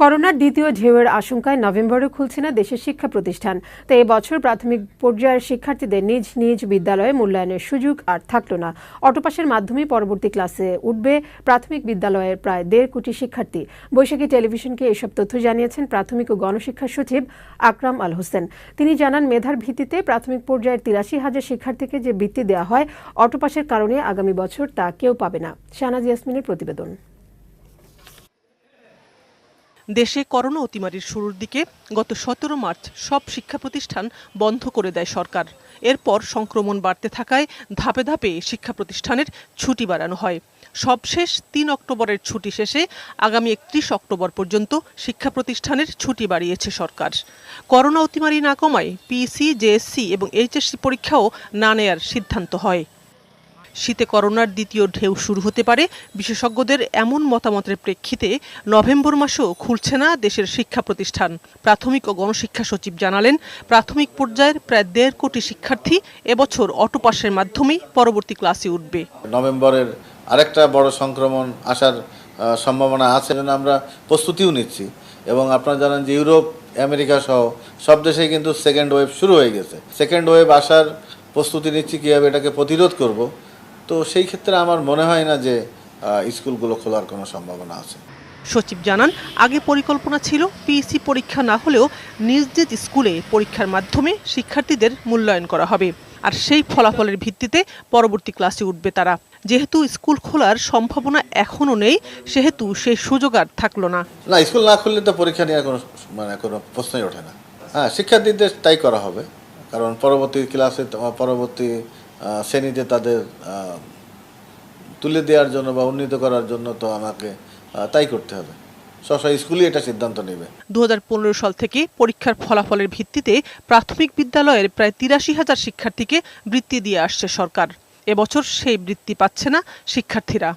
করোনার দ্বিতীয় ঢেউয়ের আশঙ্কায় নভেম্বরে খুলছে না দেশের শিক্ষা প্রতিষ্ঠান। তাই এবছর প্রাথমিক পর্যায়ের শিক্ষার্থীদের নিজ নিজ বিদ্যালয়ে মূল্যায়নের সুযোগ আর থাকল না। অটোপাসের মাধ্যমে পরবর্তী ক্লাসে উঠবে প্রাথমিক বিদ্যালয়ের প্রায় 1.5 কোটি শিক্ষার্থী। বৈশাখী টেলিভিশনকে এসব তথ্য জানিয়েছেন প্রাথমিক ও গণশিক্ষা সচিব আকরাম আল হোসেন। তিনি জানান, মেধার ভিত্তিতে প্রাথমিক পর্যায়ের 83,000 শিক্ষার্থীকে যে বৃত্তি দেওয়া হয়, অটোপাসের কারণে আগামী বছর তা কেউ পাবে না। শাহনাজ ইয়াসমিনের প্রতিবেদন। দেশে করোনা অতিমারির শুরুর দিকে গত 17 মার্চ সব শিক্ষা প্রতিষ্ঠান বন্ধ করে দেয় সরকার। এরপর সংক্রমণ বাড়তে থাকায় ধাপে ধাপে শিক্ষা প্রতিষ্ঠানের ছুটি বাড়ানো হয়। সবশেষ 3 অক্টোবরের ছুটি শেষে আগামী 31 অক্টোবর পর্যন্ত শিক্ষা প্রতিষ্ঠানের ছুটি বাড়িয়েছে সরকার। করোনা অতিমারি না কমায় পিইসি, জেএসসি এবং এইচএসসি পরীক্ষাও না নেয়ার সিদ্ধান্ত হয়। শীতে করোনার দ্বিতীয় ঢেউ শুরু হতে পারে, বিশেষজ্ঞদের এমন মতামতের প্রেক্ষিতে নভেম্বর মাসেও খুলছে না দেশের শিক্ষা প্রতিষ্ঠান। প্রাথমিক ও গণশিক্ষা সচিব জানালেন, প্রাথমিক পর্যায়ের প্রায় 1.5 কোটি শিক্ষার্থী এবছর অটোপাসের মাধ্যমেই পরবর্তী ক্লাসে উঠবে। নভেম্বরের আরেকটা বড় সংক্রমণ আসার সম্ভাবনা আছে, আমরা প্রস্তুতিও নিচ্ছি। এবং আপনারা জানেন যে ইউরোপ, আমেরিকা সহ সব দেশেই কিন্তু সেকেন্ড ওয়েভ শুরু হয়ে গেছে। সেকেন্ড ওয়েভ আসার প্রস্তুতি নিচ্ছি, কীভাবে এটাকে প্রতিরোধ করব। তো সেই ক্ষেত্রে আমার মনে হয় না যে স্কুলগুলো খোলার কোনো সম্ভাবনা আছে। সচিব জানান, আগে পরিকল্পনা ছিল পিইসি পরীক্ষা না হলেও নিজ নিজ স্কুলে পরীক্ষার মাধ্যমে শিক্ষার্থীদের মূল্যায়ন করা হবে, আর সেই ফলাফলের ভিত্তিতে পরবর্তী ক্লাসে উঠবে তারা। যেহেতু স্কুল খোলার সম্ভাবনা এখনো নেই, সেহেতু সেই সুযোগ আর থাকলো না। স্কুল না খুললে তো পরীক্ষা নেওয়ার কোনো প্রশ্নই ওঠে না। শিক্ষার্থীদের তাই করা হবে, কারণ পরবর্তী ক্লাসে পরবর্তী শ্রেণীতে তাদের তুলে দেওয়ার জন্য বা উন্নীত করার জন্য তো আমাকে তাই করতে হবে। স্কুলই এটা সিদ্ধান্ত নেবে। 2015 সাল থেকে পরীক্ষার ফলাফলের ভিত্তিতে প্রাথমিক বিদ্যালয়ের প্রায় 83,000 শিক্ষার্থীকে বৃত্তি দিয়ে আসছে সরকার। এবছর সেই বৃত্তি পাচ্ছে না শিক্ষার্থীরা।